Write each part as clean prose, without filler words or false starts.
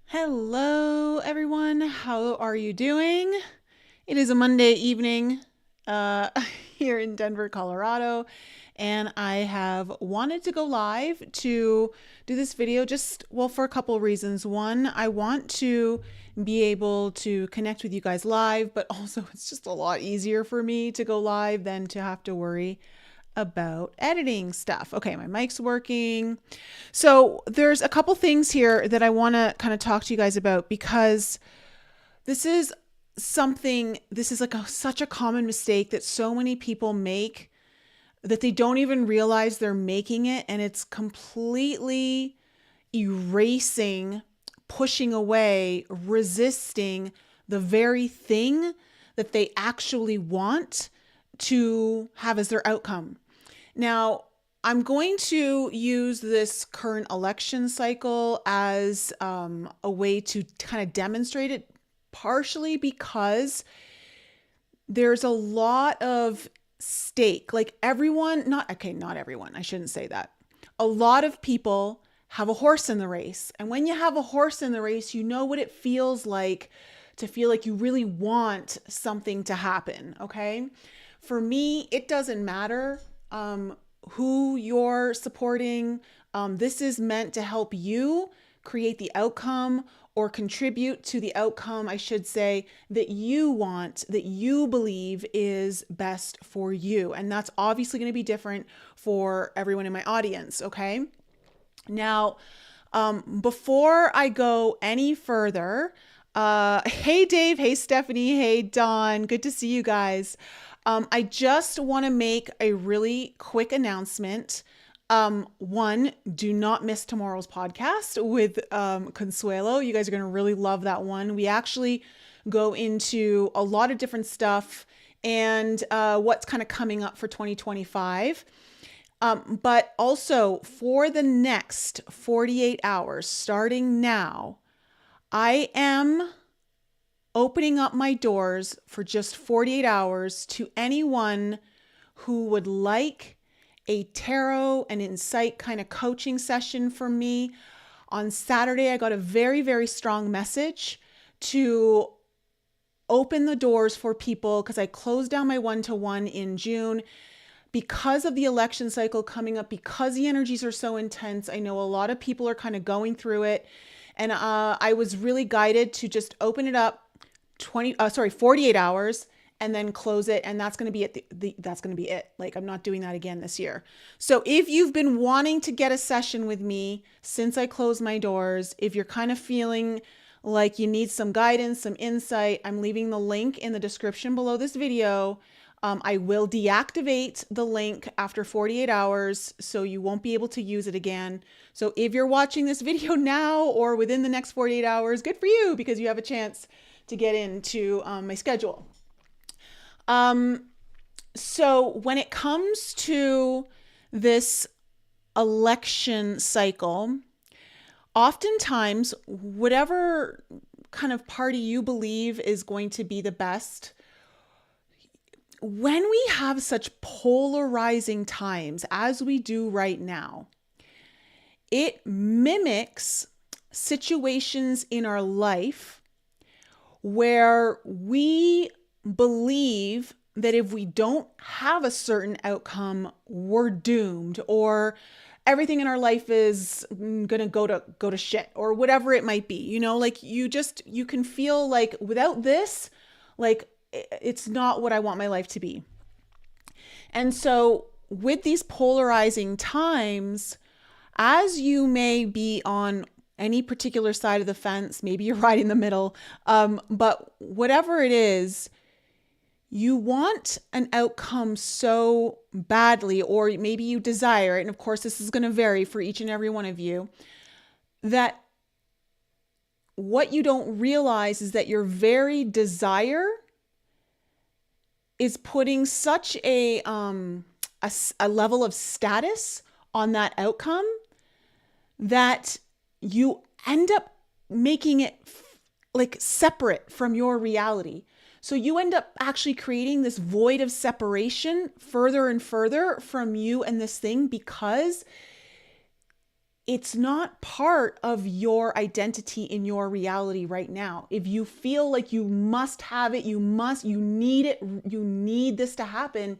Hello, everyone. How are you doing? It is a Monday evening uh, here in Denver, Colorado, and I have wanted to go live to do this video for a couple of reasons. One, I want to be able to connect with you guys live, but also it's just a lot easier for me to go live than to have to worry about editing stuff. Okay, my mic's working. So there's a couple things here that I want to kind of talk to you guys about because this is like such a common mistake that so many people make that they don't even realize they're making it, and it's completely erasing, pushing away, resisting the very thing that they actually want to have as their outcome. Now, I'm going to use this current election cycle as a way to kind of demonstrate it, partially because there's a lot of stake. Like not everyone, I shouldn't say that. A lot of people have a horse in the race. And when you have a horse in the race, you know what it feels like to feel like you really want something to happen, okay? For me, it doesn't matter who you're supporting. This is meant to help you create the outcome or contribute to the outcome, I should say, that you want, that you believe is best for you. And that's obviously going to be different for everyone in my audience, okay? Now, before I go any further, hey Dave, hey Stephanie, hey Dawn, good to see you guys. I just want to make a really quick announcement. One, do not miss tomorrow's podcast with Consuelo. You guys are going to really love that one. We actually go into a lot of different stuff and what's kind of coming up for 2025. But also for the next 48 hours, starting now, I am opening up my doors for just 48 hours to anyone who would like a tarot and insight kind of coaching session from me. On Saturday, I got a very, very strong message to open the doors for people because I closed down my one-to-one in June. Because of the election cycle coming up, because the energies are so intense, I know a lot of people are kind of going through it. And I was really guided to just open it up 48 hours and then close it. And that's going to be it. That's going to be it. Like, I'm not doing that again this year. So if you've been wanting to get a session with me since I closed my doors, if you're kind of feeling like you need some guidance, some insight, I'm leaving the link in the description below this video. I will deactivate the link after 48 hours, so you won't be able to use it again. So if you're watching this video now or within the next 48 hours, good for you, because you have a chance to get into my schedule. So when it comes to this election cycle, oftentimes, whatever kind of party you believe is going to be the best, when we have such polarizing times as we do right now, it mimics situations in our life where we believe that if we don't have a certain outcome, we're doomed, or everything in our life is gonna go to shit, or whatever it might be. You know, like you can feel like without this, like it's not what I want my life to be. And so with these polarizing times, as you may be on any particular side of the fence, maybe you're right in the middle, but whatever it is, you want an outcome so badly, or maybe you desire it, and of course this is going to vary for each and every one of you, that what you don't realize is that your very desire is putting such a level of status on that outcome that you end up making it like separate from your reality. So you end up actually creating this void of separation further and further from you and this thing, because it's not part of your identity in your reality right now. If you feel like you must have it, you need it, you need this to happen,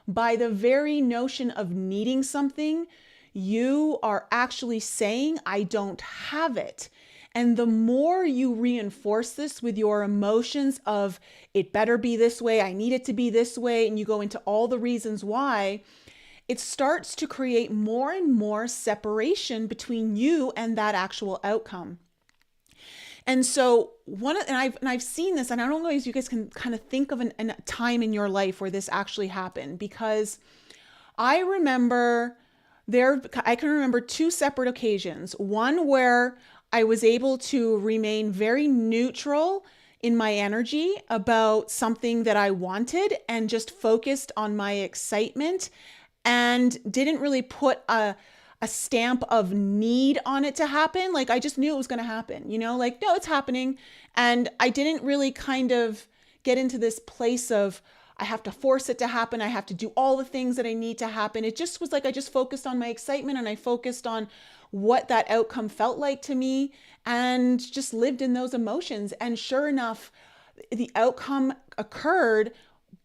by the very notion of needing something, you are actually saying, I don't have it. And the more you reinforce this with your emotions of, it better be this way, I need it to be this way, and you go into all the reasons why, it starts to create more and more separation between you and that actual outcome. And so I've seen this, and I don't know if you guys can kind of think of a time in your life where this actually happened, because I can remember two separate occasions. One where I was able to remain very neutral in my energy about something that I wanted and just focused on my excitement and didn't really put a stamp of need on it to happen. Like, I just knew it was going to happen, like, no, it's happening. And I didn't really kind of get into this place of, I have to force it to happen. I have to do all the things that I need to happen. It just was like, I just focused on my excitement and I focused on what that outcome felt like to me and just lived in those emotions. And sure enough, the outcome occurred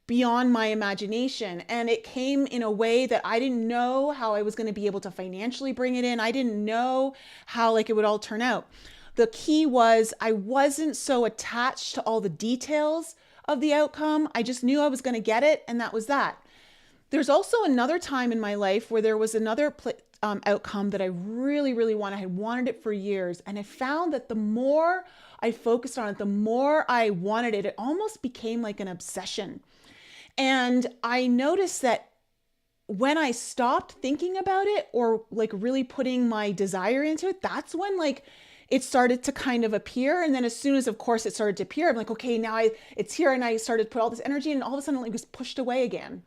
beyond my imagination. And it came in a way that I didn't know how I was going to be able to financially bring it in. I didn't know how it would all turn out. The key was I wasn't so attached to all the details of the outcome. I just knew I was going to get it. And that was that. There's also another time in my life where there was another outcome that I really, really wanted. I had wanted it for years. And I found that the more I focused on it, the more I wanted it, it almost became like an obsession. And I noticed that when I stopped thinking about it or really putting my desire into it, that's when it started to kind of appear. And then as soon as, of course, it started to appear, I'm like, okay, now it's here. And I started to put all this energy in, and all of a sudden it was pushed away again.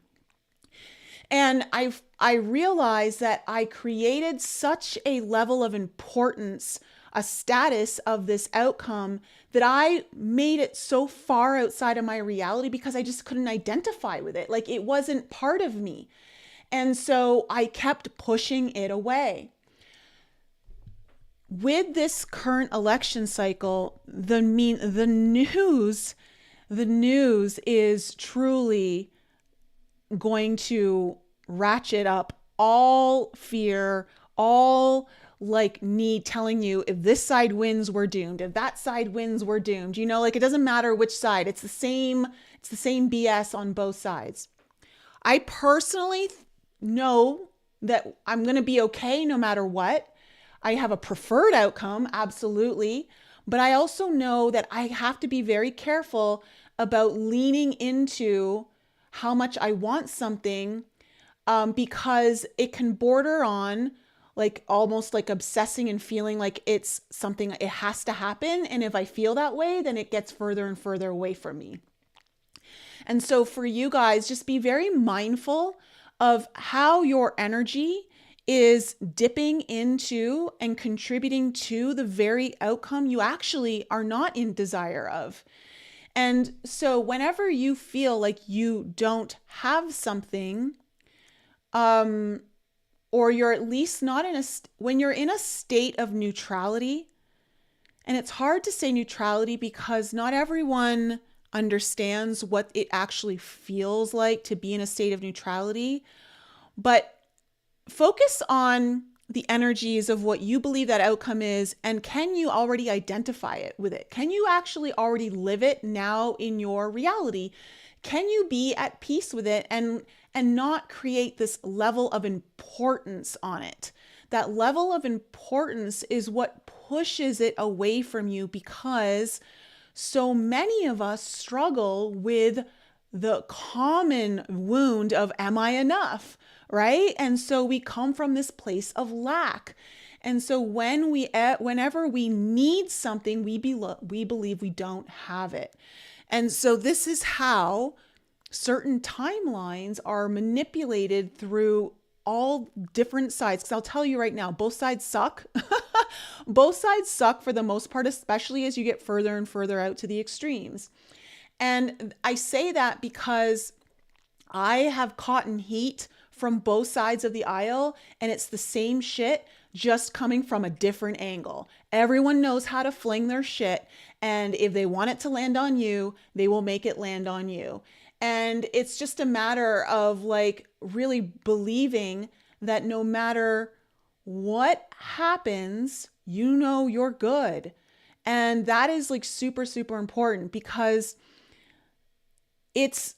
And I realized that I created such a level of importance, a status of this outcome, that I made it so far outside of my reality because I just couldn't identify with it. It wasn't part of me. And so I kept pushing it away. With this current election cycle, the news is truly going to ratchet up all fear, all need, telling you if this side wins, we're doomed. If that side wins, we're doomed. It doesn't matter which side. It's the same BS on both sides. I personally know that I'm going to be okay no matter what. I have a preferred outcome, absolutely. But I also know that I have to be very careful about leaning into how much I want something, because it can border on almost obsessing and feeling like it's something, it has to happen. And if I feel that way, then it gets further and further away from me. And so for you guys, just be very mindful of how your energy is dipping into and contributing to the very outcome you actually are not in desire of. And so whenever you feel like you don't have something, or you're at least not when you're in a state of neutrality, and it's hard to say neutrality because not everyone understands what it actually feels like to be in a state of neutrality, but focus on the energies of what you believe that outcome is, and can you already identify it with it? Can you actually already live it now in your reality? Can you be at peace with it and not create this level of importance on it? That level of importance is what pushes it away from you, because so many of us struggle with the common wound of, am I enough? Right? And so we come from this place of lack. And so whenever we need something, we believe we don't have it. And so this is how certain timelines are manipulated through all different sides. Because I'll tell you right now, both sides suck. Both sides suck for the most part, especially as you get further and further out to the extremes. And I say that because I have caught in heat from both sides of the aisle, and it's the same shit, just coming from a different angle. Everyone knows how to fling their shit. And if they want it to land on you, they will make it land on you. And it's just a matter of like really believing that no matter what happens, you know you're good. And that is like super, super important because it's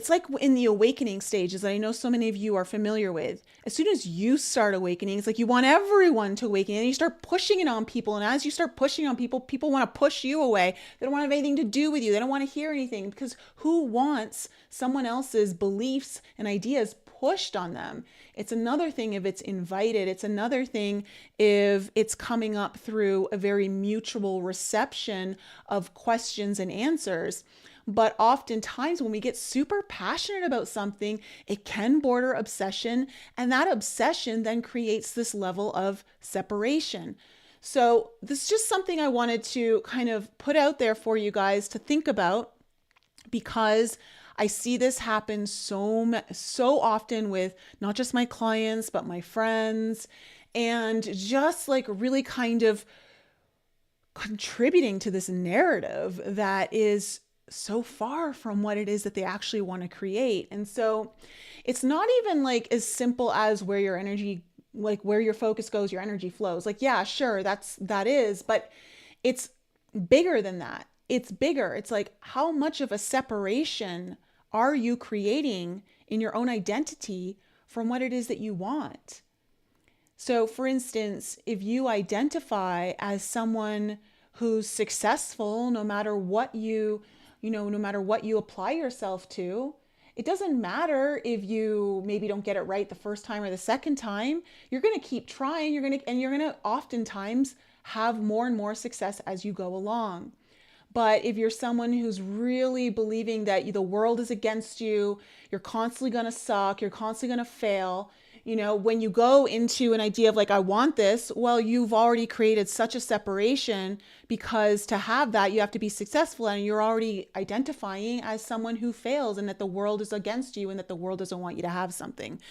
like in the awakening stages that I know so many of you are familiar with. As soon as you start awakening, it's like you want everyone to awaken and you start pushing it on people. And as you start pushing on people, people want to push you away. They don't want to have anything to do with you. They don't want to hear anything because who wants someone else's beliefs and ideas pushed on them? It's another thing if it's invited. It's another thing if it's coming up through a very mutual reception of questions and answers. But oftentimes when we get super passionate about something, it can border obsession, and that obsession then creates this level of separation. So this is just something I wanted to kind of put out there for you guys to think about, because I see this happen so often with not just my clients, but my friends, and just like really kind of contributing to this narrative that is so far from what it is that they actually want to create. And so it's not even like as simple as where your energy, like where your focus goes, your energy flows. Like, yeah, sure, that is, but it's bigger than that. It's bigger. It's like, how much of a separation are you creating in your own identity from what it is that you want? So for instance, if you identify as someone who's successful, no matter what no matter what you apply yourself to, it doesn't matter if you maybe don't get it right the first time or the second time. You're going to keep trying. You're going to oftentimes have more and more success as you go along. But if you're someone who's really believing that the world is against you, you're constantly going to suck, you're constantly going to fail, when you go into an idea of like, I want this, well, you've already created such a separation, because to have that, you have to be successful, and you're already identifying as someone who fails and that the world is against you and that the world doesn't want you to have something.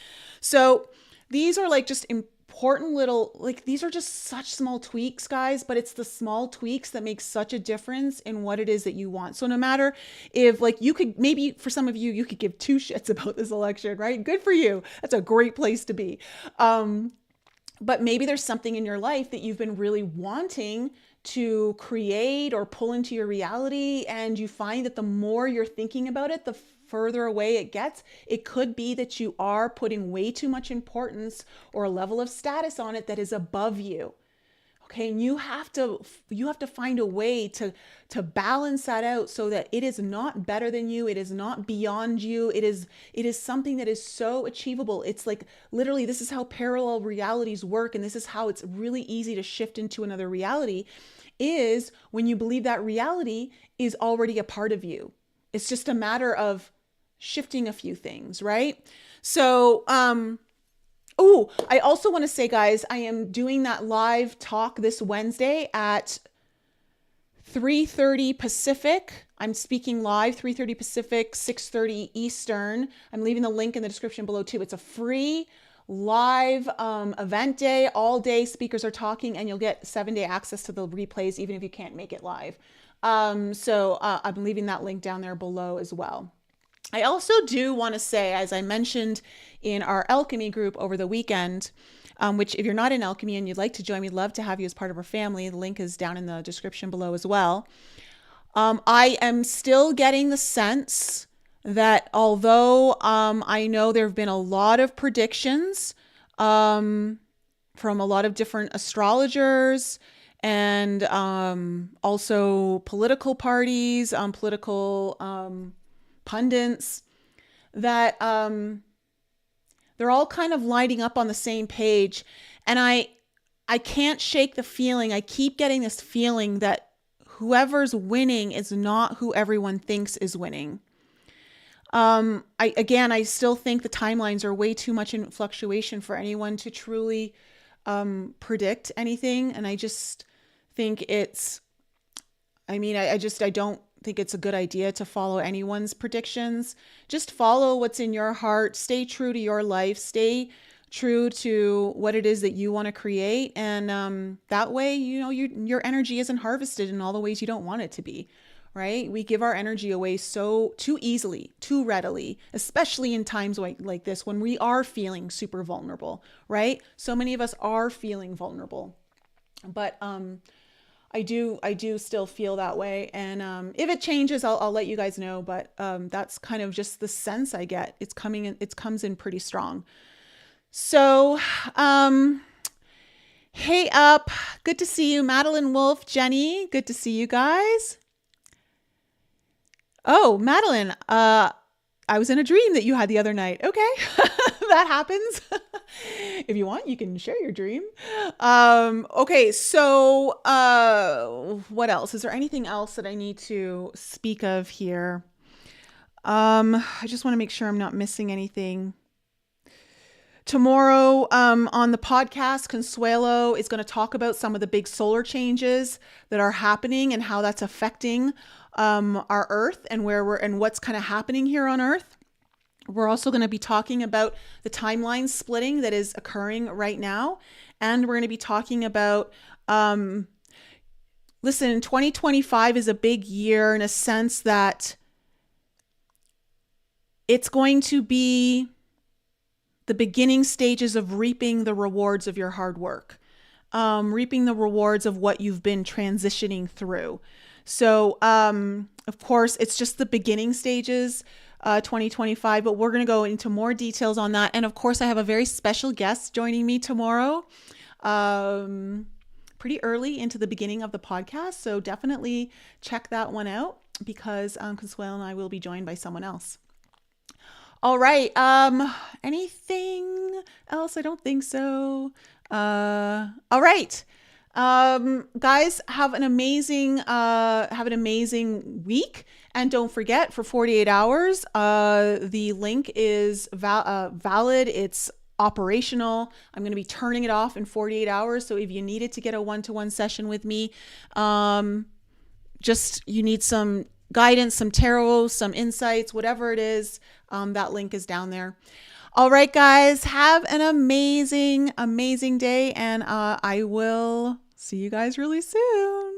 So these are like just important little, like, these are just such small tweaks, guys, but it's the small tweaks that make such a difference in what it is that you want. So no matter if like you could, maybe for some of you, you could give two shits about this election, right? Good for you. That's a great place to be. But maybe there's something in your life that you've been really wanting to create or pull into your reality, and you find that the more you're thinking about it, the further away it gets. It could be that you are putting way too much importance or a level of status on it that is above you. Okay, and you have to find a way to balance that out so that it is not better than you, it is not beyond you, it is something that is so achievable. It's like literally, this is how parallel realities work, and this is how it's really easy to shift into another reality, is when you believe that reality is already a part of you. It's just a matter of shifting a few things, right? So I also want to say, guys, I am doing that live talk this Wednesday at 3:30 Pacific. I'm speaking live, 3:30 Pacific, 6:30 Eastern. I'm leaving the link in the description below too. It's a free live event day. All day speakers are talking, and you'll get 7-day access to the replays even if you can't make it live. So I'm leaving that link down there below as well. I also do want to say, as I mentioned in our alchemy group over the weekend, which if you're not in alchemy and you'd like to join, we'd love to have you as part of our family. The link is down in the description below as well. I am still getting the sense that although I know there have been a lot of predictions from a lot of different astrologers and also political parties, political pundits, that they're all kind of lining up on the same page. And I can't shake the feeling. I keep getting this feeling that whoever's winning is not who everyone thinks is winning. I still think the timelines are way too much in fluctuation for anyone to truly predict anything. And I just think I don't think it's a good idea to follow anyone's predictions. Just follow what's in your heart. Stay true to your life. Stay true to what it is that you want to create. And that way, your energy isn't harvested in all the ways you don't want it to be, right? We give our energy away so too easily, too readily, especially in times like this when we are feeling super vulnerable, right? So many of us are feeling vulnerable. But I do still feel that way. And if it changes, I'll let you guys know. But that's kind of just the sense I get. It comes in pretty strong. So, hey up, good to see you, Madeline Wolf, Jenny, good to see you guys. Oh, Madeline, I was in a dream that you had the other night. Okay, that happens. If you want, you can share your dream. Okay, so what else? Is there anything else that I need to speak of here? I just want to make sure I'm not missing anything. Tomorrow on the podcast, Consuelo is going to talk about some of the big solar changes that are happening and how that's affecting our Earth and what's kind of happening here on Earth. We're also going to be talking about the timeline splitting that is occurring right now. And we're going to be talking about, listen, 2025 is a big year in a sense that it's going to be the beginning stages of reaping the rewards of your hard work, reaping the rewards of what you've been transitioning through. So, of course, it's just the beginning stages, 2025, but we're going to go into more details on that. And of course, I have a very special guest joining me tomorrow, pretty early into the beginning of the podcast. So definitely check that one out because Consuelo and I will be joined by someone else. All right. Anything else? I don't think so. All right. Guys, have an amazing week. And don't forget, for 48 hours, the link is valid. It's operational. I'm going to be turning it off in 48 hours. So if you needed to get a one-to-one session with me, you need some guidance, some tarot, some insights, whatever it is, that link is down there. All right, guys, have an amazing day, and I will see you guys really soon.